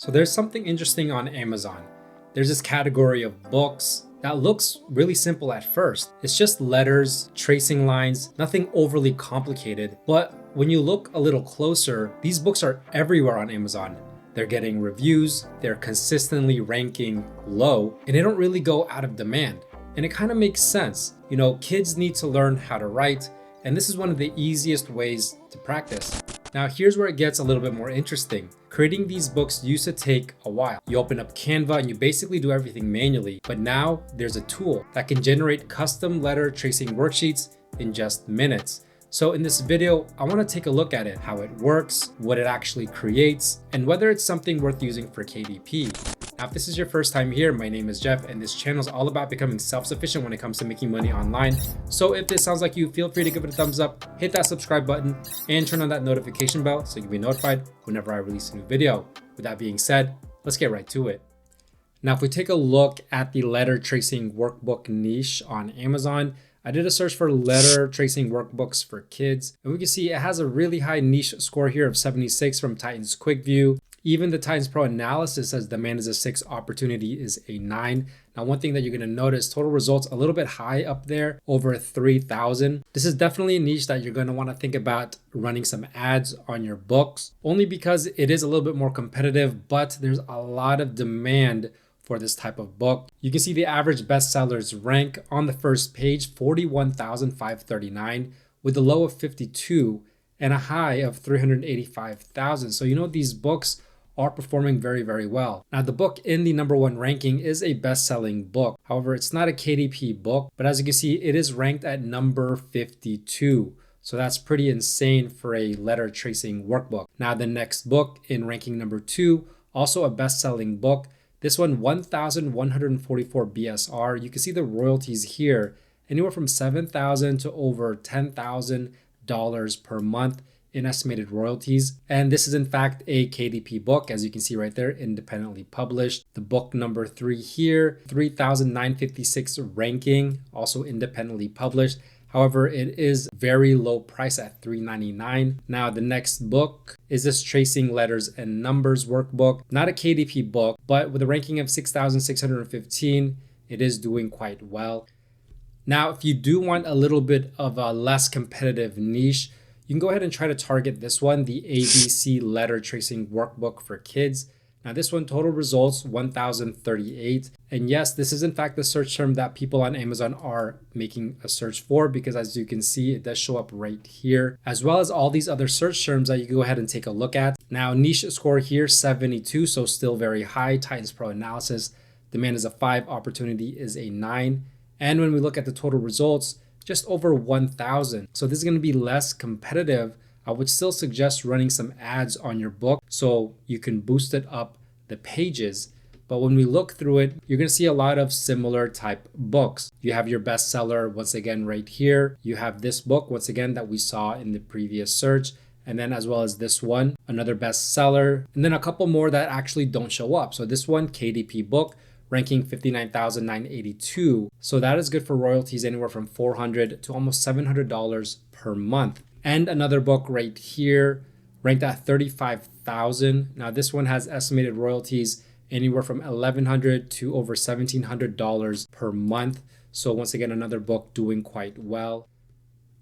So there's something interesting on Amazon. There's this category of books that looks really simple at first. It's just letters, tracing lines, nothing overly complicated. But when you look a little closer, these books are everywhere on Amazon. They're getting reviews, they're consistently ranking low, and they don't really go out of demand. And it kind of makes sense. You know, kids need to learn how to write, and this is one of the easiest ways to practice. Now here's where it gets a little bit more interesting. Creating these books used to take a while. You open up Canva and you basically do everything manually, but now there's a tool that can generate custom letter tracing worksheets in just minutes. So in this video, I want to take a look at it, how it works, what it actually creates, and whether it's something worth using for KDP. Now, if this is your first time here, my name is Jeff, and this channel is all about becoming self-sufficient when it comes to making money online. So if this sounds like you, feel free to give it a thumbs up, hit that subscribe button, and turn on that notification bell so you can be notified whenever I release a new video. With that being said, let's get right to it. Now, if we take a look at the letter tracing workbook niche on Amazon, I did a search for letter tracing workbooks for kids, and we can see it has a really high niche score here of 76 from Titans Quick View. Even the Titans Pro analysis says demand is a 6, opportunity is a 9. Now, one thing that you're going to notice, total results a little bit high up there, over 3,000. This is definitely a niche that you're going to want to think about running some ads on your books, only because it is a little bit more competitive, but there's a lot of demand for this type of book. You can see the average bestsellers rank on the first page, 41,539, with a low of 52 and a high of 385,000. So you know these books are performing very, very well. Now, the book in the #1 ranking is a best-selling book. However, it's not a KDP book, but as you can see, it is ranked at number 52. So that's pretty insane for a letter tracing workbook. Now, the next book in ranking #2, also a best-selling book. This one, 1,144 BSR. You can see the royalties here, anywhere from $7,000 to over $10,000 per month in estimated royalties. And this is in fact a KDP book, as you can see right there, independently published. The book #3 here, 3,956 ranking, also independently published. However, it is very low price at $399. Now, the next book is this Tracing Letters and Numbers workbook. Not a KDP book, but with a ranking of 6,615, it is doing quite well. Now, if you do want a little bit of a less competitive niche, you can go ahead and try to target this one, the ABC Letter Tracing Workbook for Kids. Now, this one, total results 1,038. And yes, this is in fact the search term that people on Amazon are making a search for, because as you can see, it does show up right here, as well as all these other search terms that you can go ahead and take a look at. Now, niche score here, 72, so still very high. Titans Pro analysis, demand is a 5, opportunity is a 9. And when we look at the total results, just over 1,000. So this is going to be less competitive. I would still suggest running some ads on your book so you can boost it up the pages. But when we look through it, you're going to see a lot of similar type books. You have your bestseller once again right here. You have this book once again that we saw in the previous search. And then as well as this one, another bestseller. And then a couple more that actually don't show up. So this one, KDP book, ranking 59,982. So that is good for royalties anywhere from $400 to almost $700 per month. And another book right here, ranked at 35,000. Now this one has estimated royalties anywhere from $1,100 to over $1,700 per month. So once again, another book doing quite well.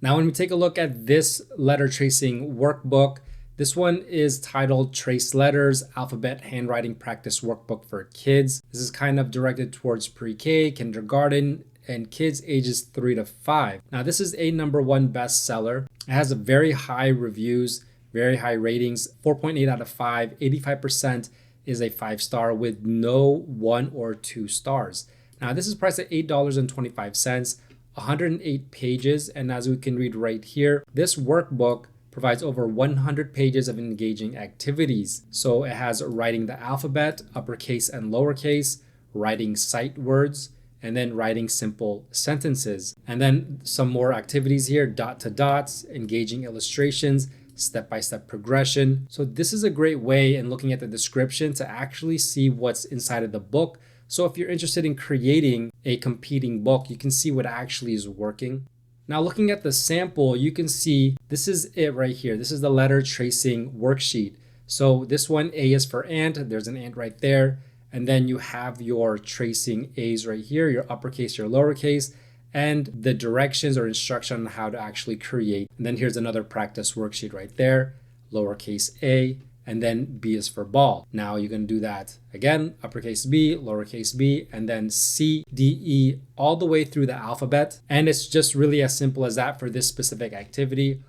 Now, when we take a look at this letter tracing workbook, this one is titled Trace Letters, Alphabet Handwriting Practice Workbook for Kids. This is kind of directed towards pre-K, kindergarten, and kids ages 3 to 5. Now, this is a #1 bestseller. It has a very high reviews, very high ratings, 4.8 out of 5, 85% is a 5-star with no 1 or 2 stars. Now, this is priced at $8.25, 108 pages, and as we can read right here, this workbook provides over 100 pages of engaging activities. So it has writing the alphabet, uppercase and lowercase, writing sight words, and then writing simple sentences. And then some more activities here, dot to dots, engaging illustrations, step-by-step progression. So this is a great way in looking at the description to actually see what's inside of the book. So if you're interested in creating a competing book, you can see what actually is working. Now, looking at the sample, you can see this is it right here. This is the letter tracing worksheet. So this one, A is for ant, there's an ant right there. And then you have your tracing A's right here, your uppercase, your lowercase, and the directions or instruction on how to actually create. And then here's another practice worksheet right there, lowercase a, and then B is for ball. Now you're going to do that again, uppercase B, lowercase b, and then C, D, E, all the way through the alphabet. And it's just really as simple as that for this specific activity.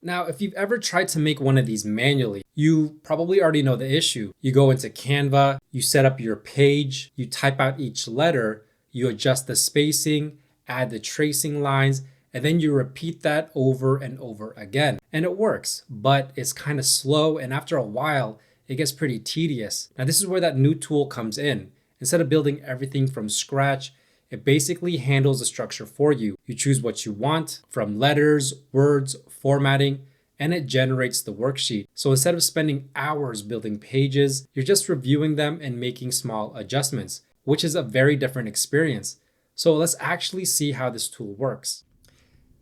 Now, if you've ever tried to make one of these manually, you probably already know the issue. You go into Canva, you set up your page, you type out each letter, you adjust the spacing, add the tracing lines, and then you repeat that over and over again. And it works, but it's kind of slow, and after a while, it gets pretty tedious. Now, this is where that new tool comes in. Instead of building everything from scratch, it basically handles the structure for you. You choose what you want from letters, words, formatting, and it generates the worksheet. So instead of spending hours building pages, you're just reviewing them and making small adjustments, which is a very different experience. So let's actually see how this tool works.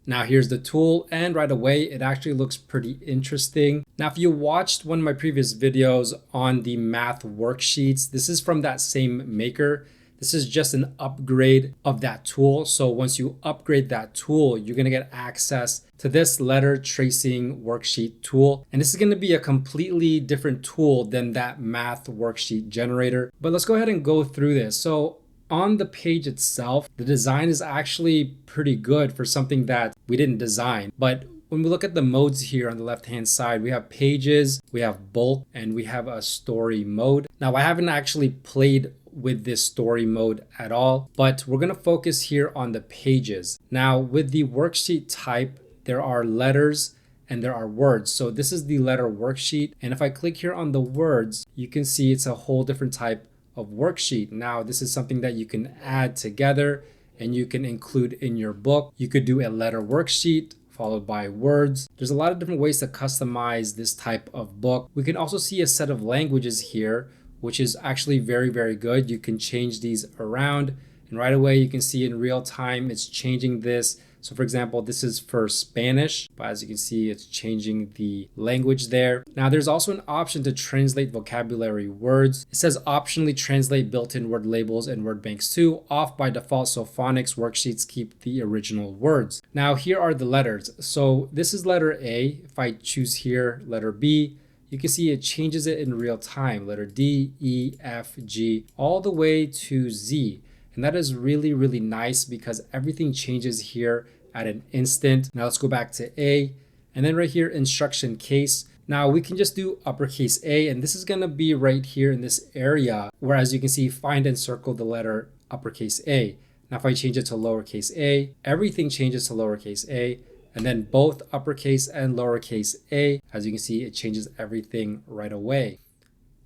Now here's the tool, and right away it actually looks pretty interesting. Now if you watched one of my previous videos on the math worksheets, this is from that same maker. This is just an upgrade of that tool. So once you upgrade that tool, you're gonna get access to this letter tracing worksheet tool. And this is gonna be a completely different tool than that math worksheet generator. But let's go ahead and go through this. So on the page itself, the design is actually pretty good for something that we didn't design. But when we look at the modes here on the left-hand side, we have pages, we have bulk, and we have a story mode. Now, I haven't actually played with this story mode at all, but we're gonna focus here on the pages. Now, with the worksheet type, there are letters and there are words. So this is the letter worksheet. And if I click here on the words, you can see it's a whole different type of worksheet. Now, this is something that you can add together and you can include in your book. You could do a letter worksheet followed by words. There's a lot of different ways to customize this type of book. We can also see a set of languages here, which is actually very, very good. You can change these around, and right away you can see in real time it's changing this. So for example, this is for Spanish, but as you can see, it's changing the language there. Now there's also an option to translate vocabulary words. It says optionally translate built-in word labels and word banks too, off by default, so phonics worksheets keep the original words. Now here are the letters. So this is letter A. If I choose here, letter B, you can see it changes it in real time, letter D, E, F, G, all the way to Z. And that is really, really nice because everything changes here at an instant. Now let's go back to A, and then right here, instruction case. Now we can just do uppercase A, and this is gonna be right here in this area, where as you can see, find and circle the letter uppercase A. Now if I change it to lowercase a, everything changes to lowercase a, and then both uppercase and lowercase a, as you can see, it changes everything right away.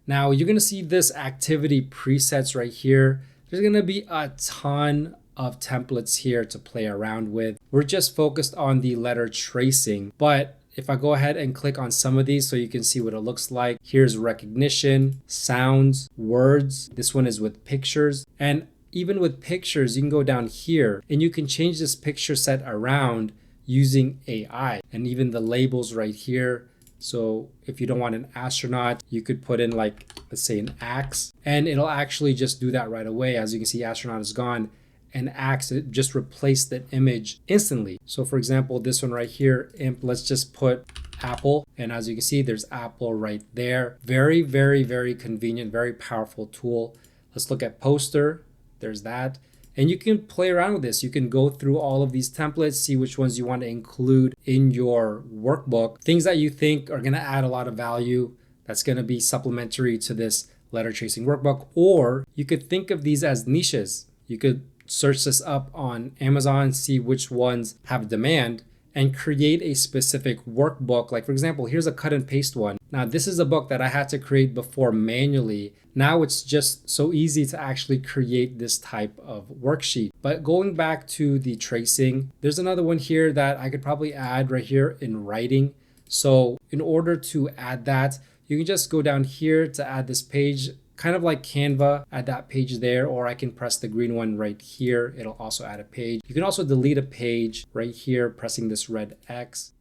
Now you're gonna see this activity presets right here. There's gonna be a ton of templates here to play around with. We're just focused on the letter tracing, but if I go ahead and click on some of these so you can see what it looks like, here's recognition, sounds, words. This one is with pictures, and even with pictures, you can go down here and you can change this picture set around using AI, and even the labels right here. So if you don't want an astronaut, you could put in like, let's say an axe, and it'll actually just do that right away. As you can see, astronaut is gone, and axe, it just replaced that image instantly. So for example, this one right here, imp, let's just put Apple. And as you can see, there's Apple right there. Very, very, very convenient, very powerful tool. Let's look at poster. There's that. And you can play around with this. You can go through all of these templates, see which ones you want to include in your workbook. Things that you think are going to add a lot of value, that's going to be supplementary to this letter tracing workbook. Or you could think of these as niches. You could search this up on Amazon, see which ones have demand, and create a specific workbook. Like for example, here's a cut and paste one. Now this is a book that I had to create before manually. Now it's just so easy to actually create this type of worksheet. But going back to the tracing, there's another one here that I could probably add right here in writing. So in order to add that, you can just go down here to add this page, kind of like Canva, add that page there, or I can press the green one right here. It'll also add a page. You can also delete a page right here, pressing this red X.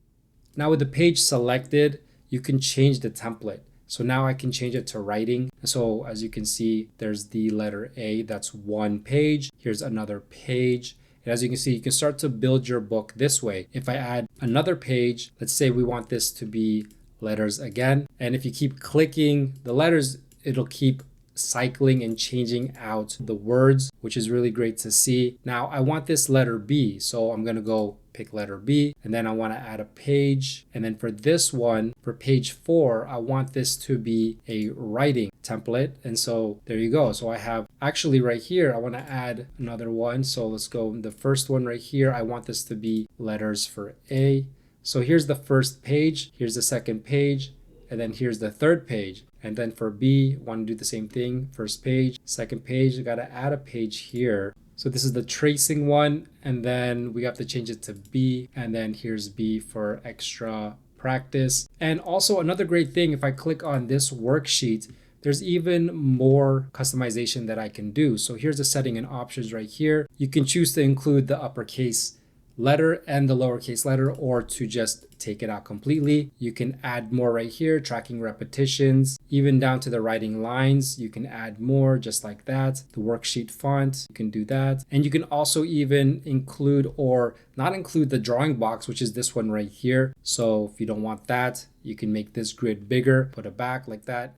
Now with the page selected, you can change the template. So now I can change it to writing. So as you can see, there's the letter A, that's one page. Here's another page. And as you can see, you can start to build your book this way. If I add another page, let's say we want this to be letters again. And if you keep clicking the letters, it'll keep cycling and changing out the words, which is really great to see. Now I want this letter B. So I'm going to go pick letter B, and then I want to add a page. And then for this one, for page 4, I want this to be a writing template. And so there you go. So I have actually right here, I want to add another one. So let's go the first one right here. I want this to be letters for A. So here's the first page, here's the second page, and then here's the third page. And then for B, I want to do the same thing. First page, second page, I got to add a page here. So this is the tracing one, and then we have to change it to B, and then here's B for extra practice. And also another great thing, if I click on this worksheet, there's even more customization that I can do. So here's the setting and options right here. You can choose to include the uppercase letter and the lowercase letter, or to just take it out completely. You can add more right here, tracking repetitions, even down to the writing lines. You can add more just like that. The worksheet font, you can do that. And you can also even include or not include the drawing box, which is this one right here. So if you don't want that, you can make this grid bigger, put it back like that.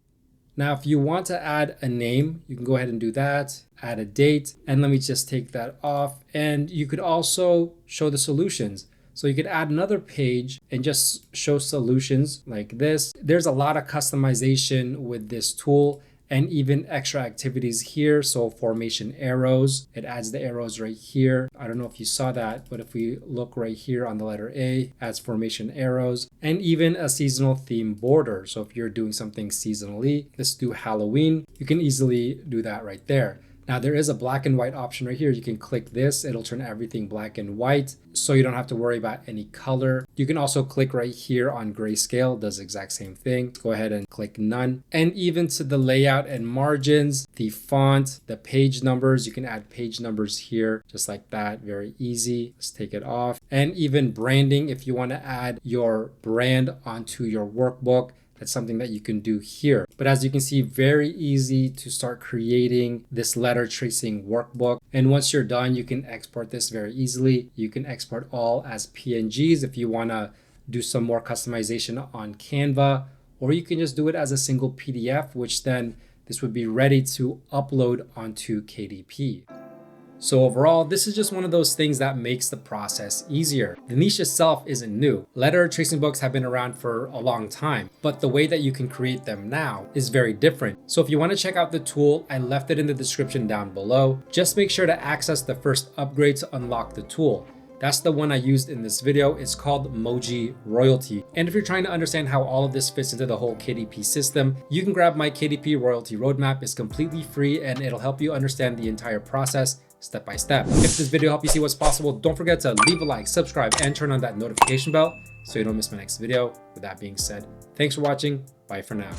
Now, if you want to add a name, you can go ahead and do that, add a date, and let me just take that off. And you could also show the solutions. So you could add another page and just show solutions like this. There's a lot of customization with this tool and even extra activities here. So formation arrows, it adds the arrows right here. I don't know if you saw that, but if we look right here on the letter A, adds formation arrows, and even a seasonal theme border. So if you're doing something seasonally, let's do Halloween, you can easily do that right there. Now there is a black and white option right here. You can click this, it'll turn everything black and white, so you don't have to worry about any color. You can also click right here on grayscale, does the exact same thing. Go ahead and click none. And even to the layout and margins, the font, the page numbers, you can add page numbers here, just like that, very easy. Let's take it off. And even branding, if you want to add your brand onto your workbook, that's something that you can do here. But as you can see, very easy to start creating this letter tracing workbook. And once you're done, you can export this very easily. You can export all as PNGs if you want to do some more customization on Canva, or you can just do it as a single PDF, which then this would be ready to upload onto KDP. So overall, this is just one of those things that makes the process easier. The niche itself isn't new. Letter tracing books have been around for a long time, but the way that you can create them now is very different. So if you want to check out the tool, I left it in the description down below. Just make sure to access the first upgrade to unlock the tool. That's the one I used in this video. It's called Moji Royalty. And if you're trying to understand how all of this fits into the whole KDP system, you can grab my KDP Royalty Roadmap. It's completely free and it'll help you understand the entire process step by step. If this video helped you see what's possible, don't forget to leave a like, subscribe, and turn on that notification bell so you don't miss my next video. With that being said, thanks for watching. Bye for now.